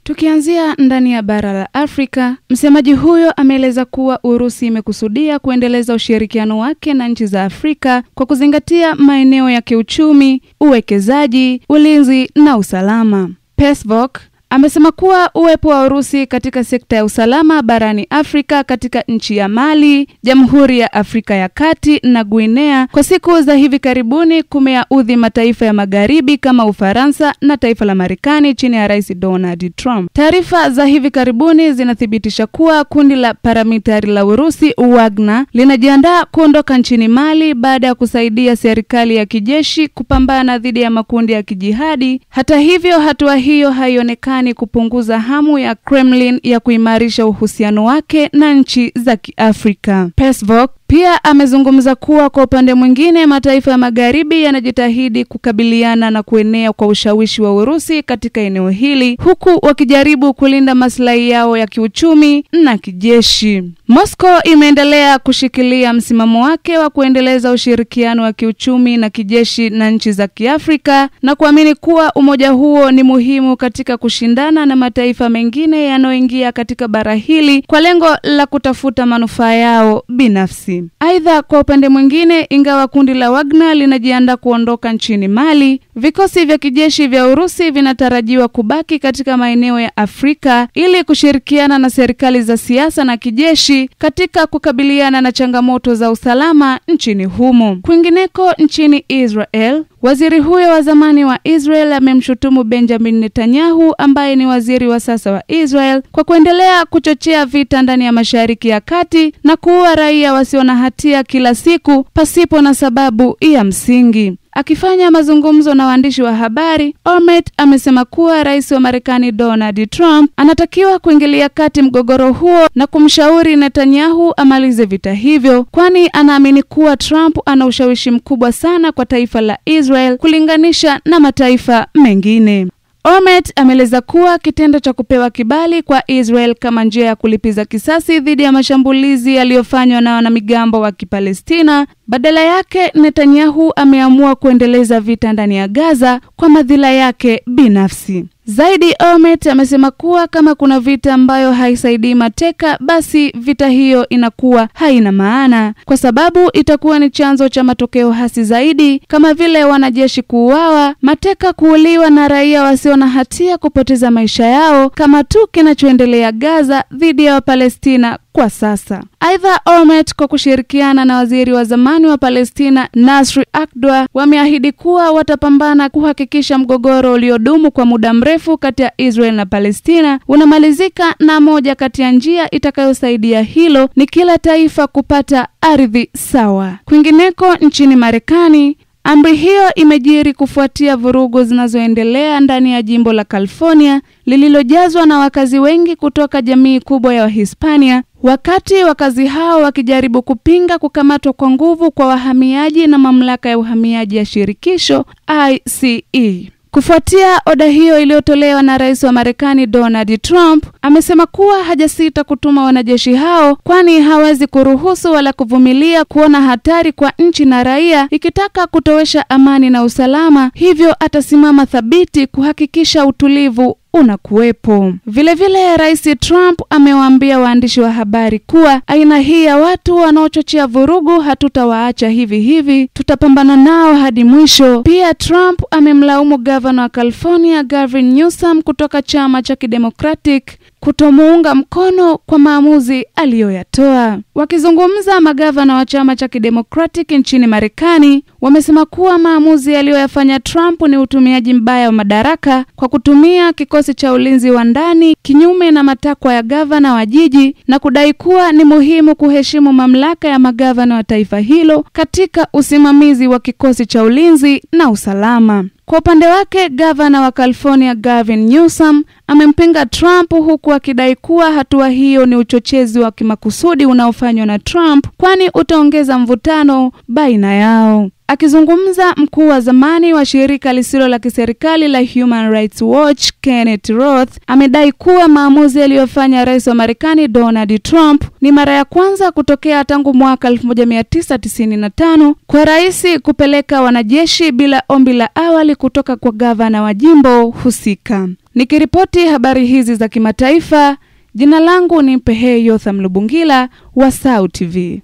Tukianzia ndani ya bara la Afrika, msemaji huyo ameeleza kuwa Urusi imekusudia kuendeleza ushirikiano wake na nchi za Afrika kwa kuzingatia maeneo ya kiuchumi, uwekezaji, ulinzi na usalama. Peskov amesema kuwa uwepo wa Urusi katika sekta ya usalama barani Afrika katika nchi ya Mali, Jamhuri ya Afrika ya Kati na Guinea kwa siku za hivi karibuni kumeyaudhi mataifa ya magharibi kama Ufaransa na taifa la Marekani chini ya Rais Donald Trump. Taarifa za hivi karibuni zinathibitisha kuwa kundi la paramilitari la Urusi Wagner linajiandaa kuondoka nchini Mali baada ya kusaidia serikali ya kijeshi kupambana dhidi ya makundi ya kijihadi. Hata hivyo, hatua hiyo haionekani kupunguza hamu ya Kremlin ya kuimarisha uhusiano wake na nchi za Kiafrika. Peskov pia amezungumza kuwa kwa upande mwingine mataifa ya magharibi yanajitahidi kukabiliana na kuenea kwa ushawishi wa Urusi katika eneo hili huku wakijaribu kulinda maslahi yao ya kiuchumi na kijeshi. Moscow imeendelea kushikilia msimamo wake wa kuendeleza ushirikiano wa kiuchumi na kijeshi na nchi za Kiafrika na kuamini kuwa umoja huo ni muhimu katika kushindana na mataifa mengine yanayoingia katika bara hili kwa lengo la kutafuta manufaa yao binafsi. Aidha, kwa upande mwingine, ingawa kundi la Wagner linajiandaa kuondoka nchini Mali, vikosi vya kijeshi vya Urusi vinatarajiwa kubaki katika maeneo ya Afrika ili kushirikiana na serikali za siasa na kijeshi katika kukabiliana na changamoto za usalama nchini humo. Kwingineko nchini Israel, waziri huyo wa zamani wa Israel amemshutumu Benjamin Netanyahu ambaye ni waziri wa sasa wa Israel kwa kuendelea kuchochea vita ndani ya Mashariki ya Kati na kuua raia wasio na hatia kila siku pasipo na sababu ya msingi. Akifanya mazungumzo na waandishi wa habari, Olmert amesema kuwa rais wa Marekani Donald Trump anatakiwa kuingilia kati mgogoro huo na kumshauri Netanyahu amalize vita hivyo, kwani anaamini kuwa Trump ana ushawishi mkubwa sana kwa taifa la Israel kulinganisha na mataifa mengine. Olmert ameeleza kuwa kitendo cha kupewa kibali kwa Israel kama njia ya kulipiza kisasi dhidi ya mashambulizi yaliyofanywa na wanamigambo wa Kipalestina. Badala yake, Netanyahu ameamua kuendeleza vita ndani ya Gaza kwa madhila yake binafsi. Zaidi, Olmert amesema kuwa kama kuna vita ambayo haisaidii mateka, basi vita hiyo inakuwa haina maana kwa sababu itakuwa ni chanzo cha matokeo hasi zaidi kama vile wanajeshi kuuawa, mateka kuuliwa na raia wasio na hatia kupoteza maisha yao kama tu kinachoendelea Gaza dhidi ya Wapalestina kwa sasa. Aidha, Olmert kwa kushirikiana na waziri wa zamani wa Palestina Nasri Akdwa wameahidi kuwa watapambana kuhakikisha mgogoro uliodumu kwa muda mrefu kati ya Israel na Palestina unamalizika, na moja kati ya njia itakayosaidia hilo ni kila taifa kupata ardhi sawa. Kwingineko nchini Marekani, amri hiyo imejiri kufuatia vurugu zinazoendelea ndani ya jimbo la California lililojazwa na wakazi wengi kutoka jamii kubwa ya Wahispania, wakati wakazi hao wakijaribu kupinga kukamatwa kwa nguvu kwa wahamiaji na mamlaka ya uhamiaji ya shirikisho ICE. Kufuatia oda hiyo iliyotolewa na rais wa Marekani Donald Trump, amesema kuwa hajasita kutuma wanajeshi hao kwani hawezi kuruhusu wala kuvumilia kuona hatari kwa nchi na raia ikitaka kutowesha amani na usalama, hivyo atasimama thabiti kuhakikisha utulivu unakuwepo. Vilevile Rais Trump amewaambia waandishi wa habari kuwa aina hii ya watu wanaochochea vurugu hatutawaacha hivi hivi, tutapambana nao hadi mwisho. Pia Trump amemlaumu gavana wa California Gavin Newsom kutoka chama cha Democratic kutomuunga mkono kwa maamuzi aliyoyatoa. Wakizungumza, magavana wa chama cha Democratic nchini Marekani wamesema kuwa maamuzi aliyoyafanya Trump ni utumiaji mbaya wa madaraka kwa kutumia kikosi cha ulinzi wa ndani kinyume na matakwa ya gavana wa jiji, na kudai kuwa ni muhimu kuheshimu mamlaka ya magavana wa taifa hilo katika usimamizi wa kikosi cha ulinzi na usalama. Kwa upande wake, gavana wa California Gavin Newsom amempinga Trump huku akidai kuwa hatua hiyo ni uchochezi wa kimakusudi unaofanywa na Trump kwani utaongeza mvutano baina yao. Akizungumza, mkuu wa zamani wa shirika lisilo la kiserikali la Human Rights Watch Kenneth Roth amedai kuwa maamuzi aliyofanya rais wa Marekani Donald Trump ni mara ya kwanza kutokea tangu mwaka 1995 kwa rais kupeleka wanajeshi bila ombi la awali kutoka kwa gavana wa jimbo husika. Nikiripoti habari hizi za kimataifa, jina langu ni Mpehe Yotham Lubungila wa SAUT TV.